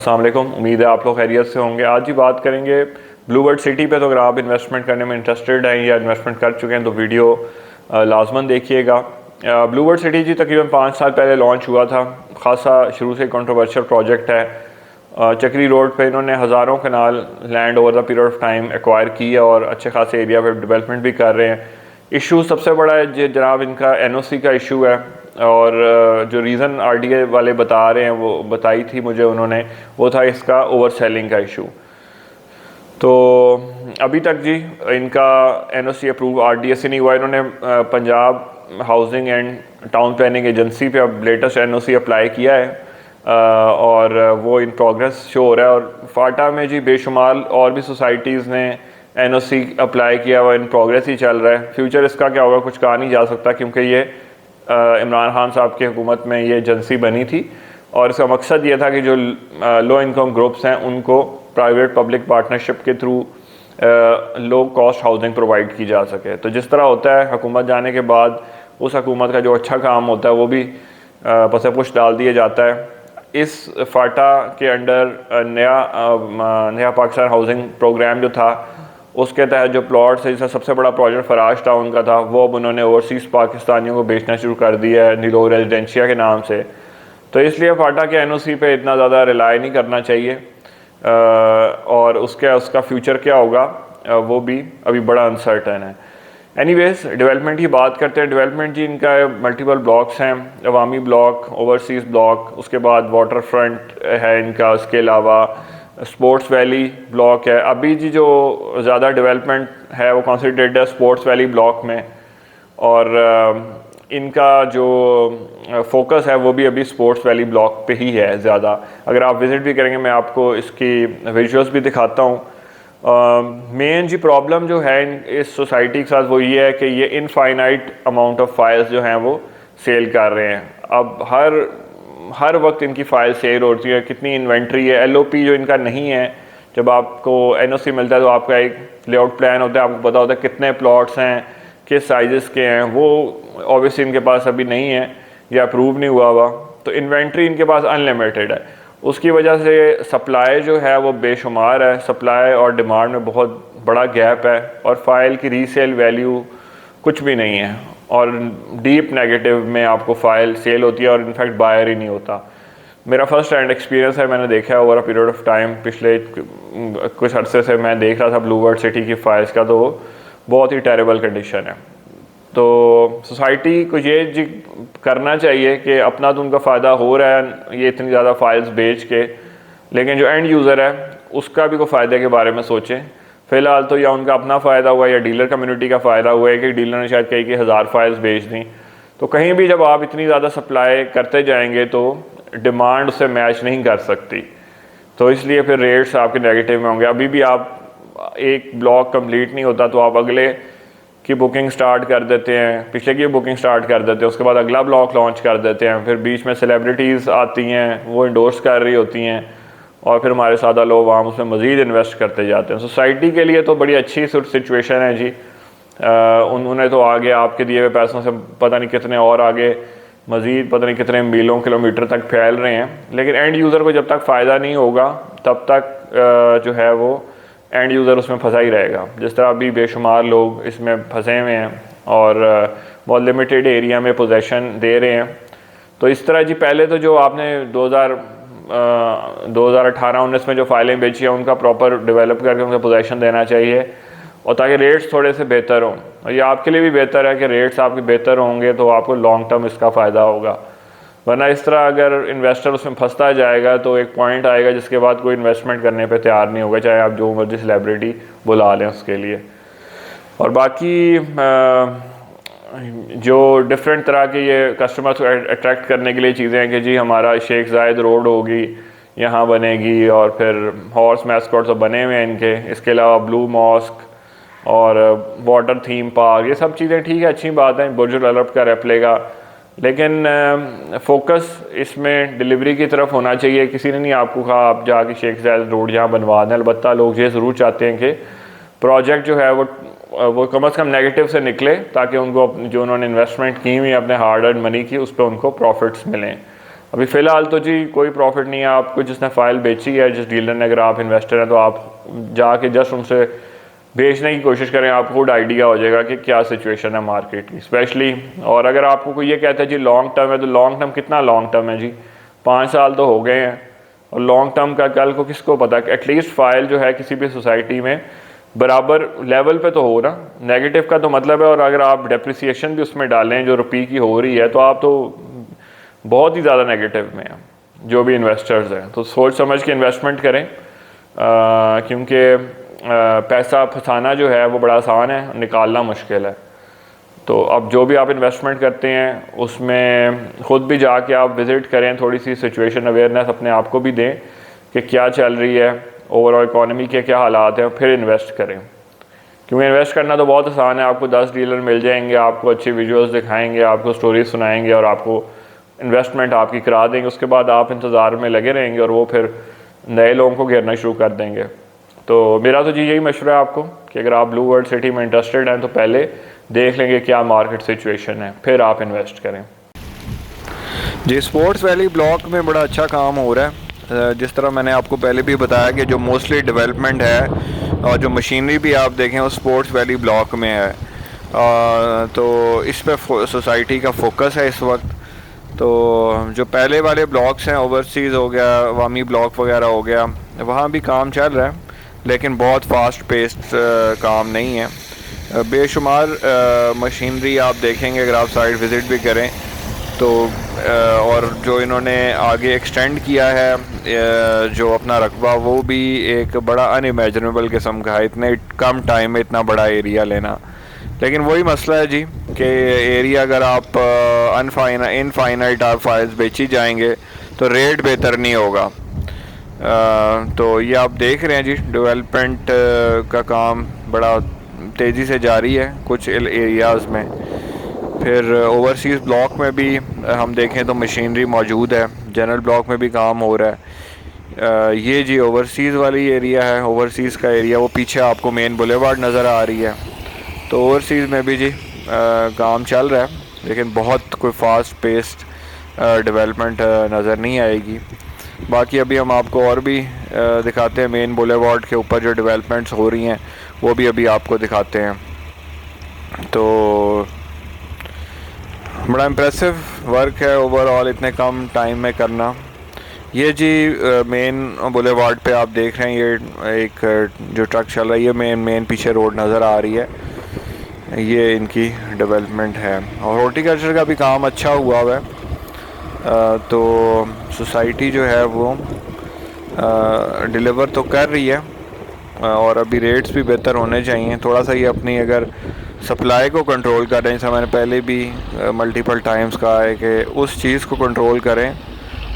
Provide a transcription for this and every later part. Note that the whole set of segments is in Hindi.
अस्सलाम वालेकुम। उम्मीद है आप लोग खैरियत से होंगे। आज ही बात करेंगे ब्लूबर्ड सिटी पे। तो अगर आप इन्वेस्टमेंट करने में इंटरेस्टेड हैं या इन्वेस्टमेंट कर चुके हैं तो वीडियो लाजमन देखिएगा। ब्लूबर्ड सिटी जी तकरीबन 5 साल पहले लॉन्च हुआ था। ख़ासा शुरू से कंट्रोवर्शियल प्रोजेक्ट है। चक्री रोड पे इन्होंने हज़ारों kanal land over the period of time acquire की है और अच्छे खासे एरिया पे डेवलपमेंट भी कर रहे हैं। इशू सबसे बड़ा है जनाब इनका एनओसी का इशू है। और जो रीज़न आरडीए वाले बता रहे हैं वो बताई थी मुझे उन्होंने, वो था इसका ओवर सेलिंग का इशू। तो अभी तक जी इनका एनओसी अप्रूव आरडीए से नहीं हुआ। इन्होंने Punjab housing and town planning agency पे अब लेटेस्ट एनओसी अप्लाई किया है और वो इन प्रोग्रेस शो हो रहा है। और फाटा में जी बेशुमार और भी सोसाइटीज़ ने एनओसी अप्लाई किया हुआ, इन प्रोग्रेस ही चल रहा है। फ्यूचर इसका क्या होगा कुछ कहा नहीं जा सकता, क्योंकि ये इमरान खान साहब की हुकूमत में ये एजेंसी बनी थी और इसका मकसद ये था कि जो लो इनकम ग्रुप्स हैं उनको प्राइवेट पब्लिक पार्टनरशिप के through low cost housing provide की जा सके। तो जिस तरह होता है हुकूमत जाने के बाद उस हुकूमत का जो अच्छा काम होता है वो भी पसे पुश डाल दिया जाता है। इस फाटा के अंडर नया पाकिस्तान हाउसिंग प्रोग्राम जो था उसके तहत जो प्लॉट्स है, जिसका सबसे बड़ा प्रोजेक्ट फराज टाउन का था, वो अब उन्होंने ओवरसीज़ पाकिस्तानियों को बेचना शुरू कर दिया है नीलो रेजिडेंशिया के नाम से। तो इसलिए फाटा के एनओसी पे इतना ज़्यादा रिलाई नहीं करना चाहिए और उसका फ्यूचर क्या होगा वो भी अभी बड़ा अनसर्टन है। एनीवेज डेवलपमेंट की बात करते हैं। डेवलपमेंट जी इनका मल्टीपल ब्लॉक्स हैं, अवामी ब्लॉक, ओवरसीज़ ब्लॉक, उसके बाद वाटर फ्रंट है इनका, उसके अलावा स्पोर्ट्स वैली ब्लॉक है। अभी जी जो ज़्यादा डेवलपमेंट है वो कॉन्सेंट्रेटेड है स्पोर्ट्स वैली ब्लॉक में और इनका जो फोकस है वो भी अभी स्पोर्ट्स वैली ब्लॉक पे ही है ज़्यादा। अगर आप विज़िट भी करेंगे मैं आपको इसकी विजुअल्स भी दिखाता हूँ। मेन जी प्रॉब्लम जो है इस सोसाइटी के साथ वो ये है कि ये इनफाइनाइट अमाउंट ऑफ फाइल्स जो हैं वो सेल कर रहे हैं। अब हर वक्त इनकी फ़ाइल सेल होती है। कितनी इन्वेंट्री है, एलओपी जो इनका नहीं है। जब आपको एनओसी मिलता है तो आपका एक लेआउट प्लान होता है, आपको पता होता है कितने प्लॉट्स हैं, किस साइज़ के हैं, वो ऑब्वियसली इनके पास अभी नहीं है या अप्रूव नहीं हुआ हुआ। तो इन्वेंट्री इनके पास अनलिमिटेड है। उसकी वजह से सप्लाई जो है वो बेशुमार है। सप्लाई और डिमांड में बहुत बड़ा गैप है और फाइल की रीसेल वैल्यू कुछ भी नहीं है और डीप नेगेटिव में आपको फ़ाइल सेल होती है और इनफैक्ट बायर ही नहीं होता। मेरा फर्स्ट हैंड एक्सपीरियंस है, मैंने देखा है over a period of time. पिछले कुछ अरसे से मैं देख रहा था ब्लूबर्ड सिटी की फ़ाइल्स का, तो बहुत ही टेरेबल कंडीशन है। तो सोसाइटी को ये जी करना चाहिए कि अपना तो उनका फ़ायदा हो रहा है ये इतनी ज़्यादा फाइल्स बेच के, लेकिन जो एंड यूज़र है उसका भी कोई फ़ायदे के बारे में सोचें। फ़िलहाल तो या उनका अपना फ़ायदा हुआ या डीलर कम्युनिटी का फ़ायदा हुआ है कि डीलर ने शायद कई 1000 फाइल्स बेच दी। तो कहीं भी जब आप इतनी ज़्यादा सप्लाई करते जाएंगे तो डिमांड उससे मैच नहीं कर सकती, तो इसलिए फिर रेट्स आपके नेगेटिव में होंगे। अभी भी आप एक ब्लॉक कंप्लीट नहीं होता तो आप अगले की बुकिंग स्टार्ट कर देते हैं, पिछले की बुकिंग स्टार्ट कर देते हैं, उसके बाद अगला ब्लॉक लॉन्च कर देते हैं। फिर बीच में सेलिब्रिटीज़ आती हैं, वो इंडोर्स कर रही होती हैं और फिर हमारे सादा लोग आम उसमें मज़ीद इन्वेस्ट करते जाते हैं। सोसाइटी के लिए तो बड़ी अच्छी सिचुएशन है जी। उन्होंने तो आगे आपके दिए हुए पैसों से पता नहीं कितने और आगे मज़ीद पता नहीं कितने मीलों किलोमीटर तक फैल रहे हैं, लेकिन एंड यूज़र को जब तक फ़ायदा नहीं होगा तब तक जो है वो एंड यूज़र उसमें फंसा ही रहेगा। जिस तरह अभी बेशुमार लोग इसमें फंसे हुए हैं और बहुत लिमिटेड एरिया में पोजेसन दे रहे हैं। तो इस तरह जी पहले तो जो आपने 2018-19 में जो फाइलें बेची हैं उनका प्रॉपर डेवलप करके उनका पोजेसन देना चाहिए और ताकि रेट्स थोड़े से बेहतर हों। और ये आपके लिए भी बेहतर है कि रेट्स आपके बेहतर होंगे तो आपको लॉन्ग टर्म इसका फ़ायदा होगा। वरना इस तरह अगर इन्वेस्टर उसमें फंसता जाएगा तो एक पॉइंट आएगा जिसके बाद कोई इन्वेस्टमेंट करने पे तैयार नहीं होगा, चाहे आप जो मर्जी सेलिब्रिटी बुला लें उसके लिए। और बाकी जो डिफरेंट तरह के ये कस्टमर्स को अट्रैक्ट करने के लिए चीज़ें हैं कि जी हमारा शेख जायद रोड होगी, यहाँ बनेगी और फिर हॉर्स मैस्कॉट सब बने हुए हैं इनके। इसके अलावा ब्लू मॉस्क और वाटर थीम पार्क, ये सब चीज़ें ठीक है, अच्छी बात है, बुर्जुल अरब का रेप्लिका, लेकिन फोकस इसमें डिलीवरी की तरफ होना चाहिए। किसी ने नहीं आपको कहा आप जाके शेख जायद रोड जहाँ बनवा दें। अलबत्ता लोग ये ज़रूर चाहते हैं कि प्रोजेक्ट जो है वो कम अज़ कम नेगेटिव से निकले ताकि उनको जो उन्होंने इन्वेस्टमेंट की हुई अपने हार्ड अर्न मनी की उस पर उनको प्रॉफिट्स मिलें। अभी फ़िलहाल तो जी कोई प्रॉफिट नहीं है आपको, जिसने फ़ाइल बेची है, जिस डीलर ने, अगर आप इन्वेस्टर हैं तो आप जाके जस्ट उनसे बेचने की कोशिश करें, आपको खुद आइडिया हो जाएगा कि क्या सिचुएशन है मार्केट की स्पेशली। और अगर आपको कोई ये कहता है जी लॉन्ग टर्म है, तो लॉन्ग टर्म कितना लॉन्ग टर्म है जी, 5 साल तो हो गए हैं, और लॉन्ग टर्म का कल को किसको पता। एटलीस्ट फाइल जो है किसी भी सोसाइटी में बराबर लेवल पे तो हो ना, नेगेटिव का तो मतलब है। और अगर आप डेप्रिसिएशन भी उसमें डालें जो रुपये की हो रही है, तो आप तो बहुत ही ज़्यादा नेगेटिव में हैं जो भी इन्वेस्टर्स हैं। तो सोच समझ के इन्वेस्टमेंट करें, क्योंकि पैसा फंसाना जो है वो बड़ा आसान है, निकालना मुश्किल है। तो अब जो भी आप इन्वेस्टमेंट करते हैं उसमें ख़ुद भी जाके आप विज़िट करें, थोड़ी सी सिचुएशन अवेयरनेस अपने आप को भी दें कि क्या चल रही है, ओवरऑल इकॉनमी के क्या हालात हैं, फिर इन्वेस्ट करें। क्योंकि इन्वेस्ट करना तो बहुत आसान है, आपको 10 डीलर मिल जाएंगे, आपको अच्छी वीडियोस दिखाएंगे, आपको स्टोरीज सुनाएंगे और आपको इन्वेस्टमेंट आपकी करा देंगे। उसके बाद आप इंतज़ार में लगे रहेंगे और वो फिर नए लोगों को घेरना शुरू कर देंगे। तो मेरा तो जी यही मशवरा है आपको कि अगर आप ब्लू वर्ल्ड सिटी में इंटरेस्टेड हैं तो पहले देख लेंगे क्या मार्केट सिचुएशन है, फिर आप इन्वेस्ट करें। जी स्पोर्ट्स वैली ब्लॉक में बड़ा अच्छा काम हो रहा है। जिस तरह मैंने आपको पहले भी बताया कि जो मोस्टली डेवलपमेंट है और जो मशीनरी भी आप देखें वो स्पोर्ट्स वैली ब्लॉक में है। तो इस पे सोसाइटी का फोकस है इस वक्त। तो जो पहले वाले ब्लॉक्स हैं, ओवरसीज़ हो गया, वामी ब्लॉक वगैरह हो गया, वहाँ भी काम चल रहा है, लेकिन बहुत फास्ट पेस्ड काम नहीं है। बेशुमार मशीनरी आप देखेंगे अगर आप साइट विज़िट भी करें तो। और जो इन्होंने आगे एक्सटेंड किया है जो अपना रकबा, वो भी एक बड़ा अनइमेजिनेबल किस्म का है, इतने कम टाइम में इतना बड़ा एरिया लेना। लेकिन वही मसला है जी कि एरिया अगर आप इनफाइनाइट आप फाइल्स बेची जाएंगे तो रेट बेहतर नहीं होगा। तो ये आप देख रहे हैं जी डेवलपमेंट का काम बड़ा तेज़ी से जारी है कुछ एरियाज़ में। फिर ओवरसीज़ ब्लॉक में भी हम देखें तो मशीनरी मौजूद है, जनरल ब्लॉक में भी काम हो रहा है। ये जी ओवरसीज़ वाली एरिया है, ओवरसीज़ का एरिया, वो पीछे आपको मेन बुलेवार्ड नज़र आ रही है। तो ओवरसीज़ में भी जी काम चल रहा है, लेकिन बहुत कोई फास्ट पेस्ड डेवलपमेंट नज़र नहीं आएगी। बाकी अभी हम आपको और भी दिखाते हैं, मेन बुलेवार्ड के ऊपर जो डेवलपमेंट्स हो रही हैं वो भी अभी आपको दिखाते हैं। तो बड़ा इम्प्रेसिव वर्क है ओवरऑल इतने कम टाइम में करना। ये जी मेन बुलेवार्ड पे आप देख रहे हैं, ये एक जो ट्रक चल रही है, मेन पीछे रोड नज़र आ रही है, ये इनकी डेवलपमेंट है। और हॉर्टिकल्चर का भी काम अच्छा हुआ है। तो सोसाइटी जो है वो डिलीवर तो कर रही है और अभी रेट्स भी बेहतर होने चाहिए। थोड़ा सा ये अपनी अगर सप्लाई को कंट्रोल कर रहे हैं, जैसे मैंने पहले भी मल्टीपल टाइम्स कहा है कि उस चीज़ को कंट्रोल करें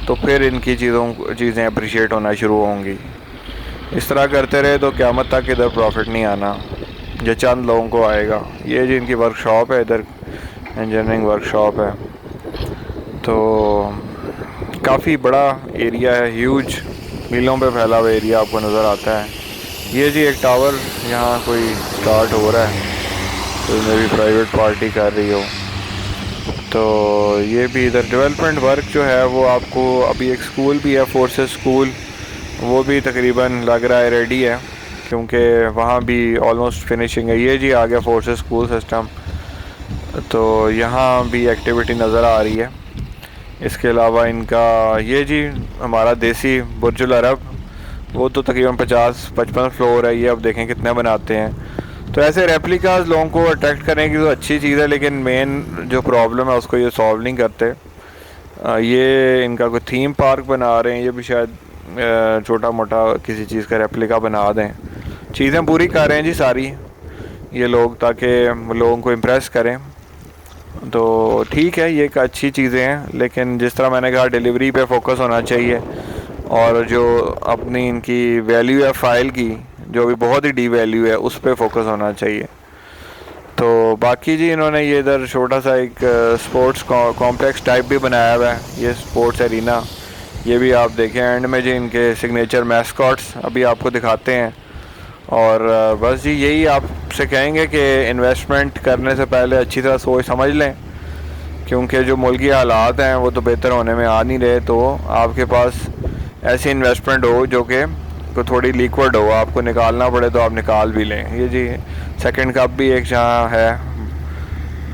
तो फिर इनकी चीज़ें अप्रिशिएट होना शुरू होंगी। इस तरह करते रहे तो क़यामत तक इधर प्रॉफिट नहीं आना, जो चंद लोगों को आएगा। ये जी इनकी वर्कशॉप है, इधर इंजीनियरिंग वर्कशॉप है। तो काफ़ी बड़ा एरिया है, ह्यूज मीलों पे फैला हुआ एरिया आपको नज़र आता है। ये जी एक टावर यहाँ कोई स्टार्ट हो रहा है, तो मेरी प्राइवेट पार्टी कर रही हो। तो ये भी इधर डेवलपमेंट वर्क जो है वो आपको, अभी एक स्कूल भी है, फोर्सेस स्कूल, वो भी तकरीबन लग रहा है रेडी है, क्योंकि वहाँ भी ऑलमोस्ट फिनिशिंग है। ये जी आ गया फोर्सेस स्कूल सिस्टम, तो यहाँ भी एक्टिविटी नज़र आ रही है। इसके अलावा इनका ये जी हमारा देसी बुर्जुल अरब, वो तो तकरीबन 50-55 फ्लोर है। ये अब देखें कितने बनाते हैं। तो ऐसे रेप्लिकाज लोगों को अट्रैक्ट करने की तो अच्छी चीज़ है, लेकिन मेन जो प्रॉब्लम है उसको ये सॉल्व नहीं करते। ये इनका कोई थीम पार्क बना रहे हैं, ये भी शायद छोटा मोटा किसी चीज़ का रेप्लिका बना दें। चीज़ें पूरी कर रहे हैं जी सारी ये लोग, ताकि लोगों को इम्प्रेस करें। तो ठीक है, ये एक अच्छी चीज़ें हैं, लेकिन जिस तरह मैंने कहा डिलीवरी पे फोकस होना चाहिए, और जो अपनी इनकी वैल्यू है फाइल की, जो भी बहुत ही डी वैल्यू है, उस पर फोकस होना चाहिए। तो बाकी जी इन्होंने ये इधर छोटा सा एक स्पोर्ट्स कॉम्प्लेक्स टाइप भी बनाया हुआ है, ये स्पोर्ट्स एरिना। ये भी आप देखें एंड में जी इनके सिग्नेचर मैस्कॉट्स अभी आपको दिखाते हैं। और बस जी यही आपसे कहेंगे कि इन्वेस्टमेंट करने से पहले अच्छी तरह सोच समझ लें क्योंकि जो मुल्की हालात हैं वो तो बेहतर होने में आ नहीं रहे। तो आपके पास ऐसी इन्वेस्टमेंट हो जो कि को थोड़ी लिक्विड हो, आपको निकालना पड़े तो आप निकाल भी लें। ये जी सेकंड कप भी एक जहाँ है।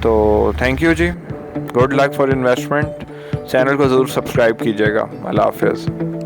तो thank you ji, good luck for investment. Channel को ज़रूर सब्सक्राइब कीजिएगा। अल्लाह हाफ़िज़।